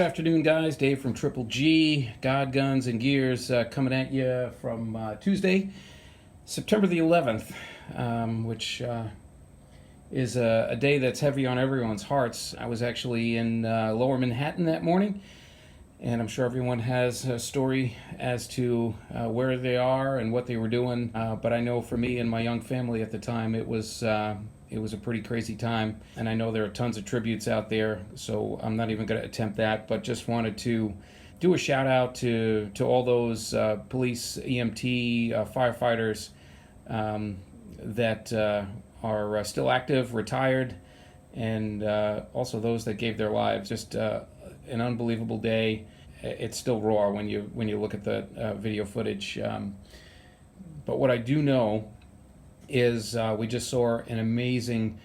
afternoon, guys. Dave from Triple G, God, Guns, and Gears, coming at you from Tuesday, September the 11th, which is a day that's heavy on everyone's hearts. I was actually in Lower Manhattan that morning, and I'm sure everyone has a story as to where they are and what they were doing. But I know for me and my young family at the time, it was a pretty crazy time. And I know there are tons of tributes out there, so I'm not even going to attempt that. But just wanted to do a shout out to all those police, EMT, firefighters that are still active, retired, and also those that gave their lives. Just an unbelievable day. It's still raw when you look at the video footage. But what I do know is we just saw an amazing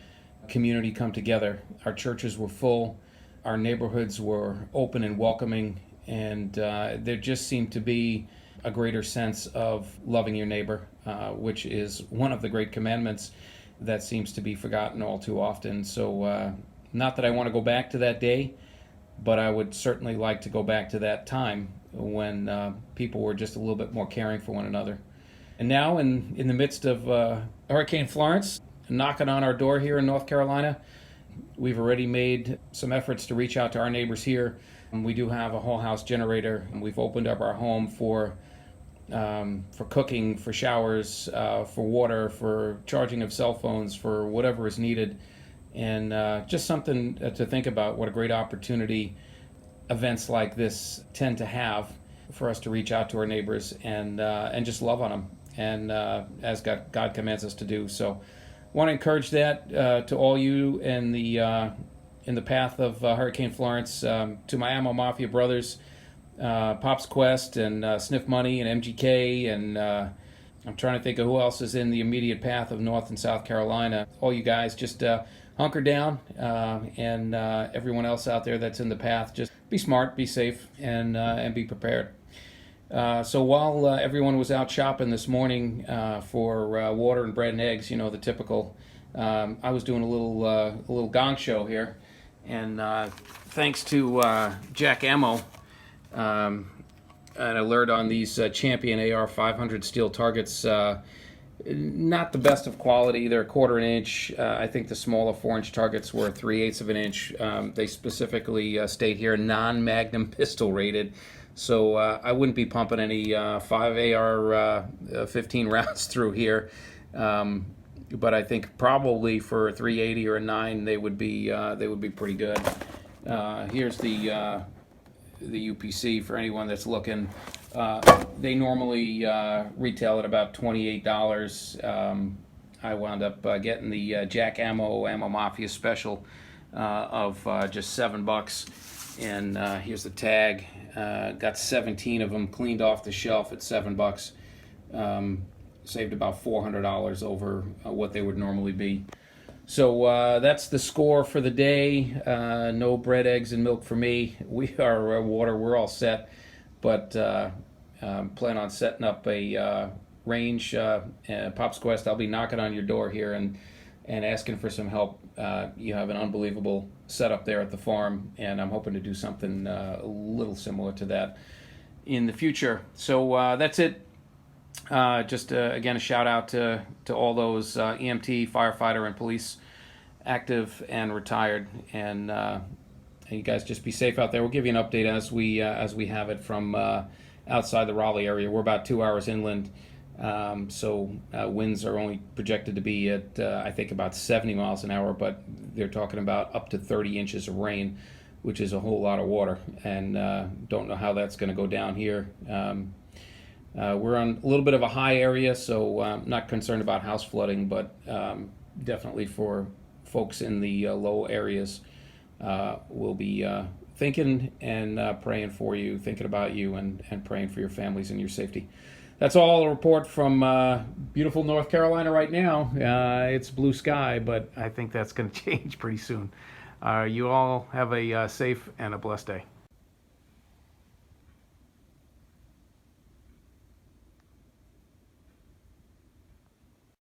community come together. Our churches were full, our neighborhoods were open and welcoming, and there just seemed to be a greater sense of loving your neighbor, which is one of the great commandments that seems to be forgotten all too often. So not that I want to go back to that day, but I would certainly like to go back to that time when people were just a little bit more caring for one another. And now, in the midst of Hurricane Florence knocking on our door here in North Carolina, we've already made some efforts to reach out to our neighbors here. We do have a whole house generator, and we've opened up our home for cooking, for showers, for water, for charging of cell phones, for whatever is needed. And just something to think about, what a great opportunity events like this tend to have for us to reach out to our neighbors and just love on them, and as God commands us to do. So want to encourage that to all you in the path of Hurricane Florence, to my Ammo Mafia brothers, Pop's Quest and Sniff Money and MGK, and I'm trying to think of who else is in the immediate path of North and South Carolina. All you guys, just hunker down, and everyone else out there that's in the path, just be smart, be safe, and be prepared. So while everyone was out shopping this morning for water and bread and eggs, you know, the typical, I was doing a little Gong show here, and thanks to Jack Ammo, an alert on these Champion AR500 steel targets. Not the best of quality. They're 1/4 inch. I think the smaller 4-inch targets were 3/8 of an inch. They specifically state here non-magnum pistol rated. So I wouldn't be pumping any 5 AR-15 rounds through here. But I think probably for a 380 or a 9, they would be pretty good. Here's the UPC for anyone that's looking. They normally retail at about $28. I wound up getting the Jack Ammo Mafia special of just $7. And here's the tag. Got 17 of them cleaned off the shelf at $7. Saved about $400 over what they would normally be. So that's the score for the day. No bread, eggs, and milk for me. We are water. We're all set, but plan on setting up a range. Pop's Quest, I'll be knocking on your door here and asking for some help. You have an unbelievable setup there at the farm, and I'm hoping to do something a little similar to that in the future. So that's it. Just again, a shout out to all those EMT, firefighter, and police, active and retired, and you guys just be safe out there. We'll give you an update as we have it from outside the Raleigh area. We're about 2 hours inland, so winds are only projected to be at I think about 70 miles an hour, but they're talking about up to 30 inches of rain, which is a whole lot of water, and don't know how that's going to go down here. We're on a little bit of a high area, so not concerned about house flooding, but definitely for folks in the low areas, we'll be thinking and praying for you, thinking about you, and praying for your families and your safety. That's all a report from beautiful North Carolina right now. It's blue sky, but I think that's going to change pretty soon. You all have a safe and a blessed day.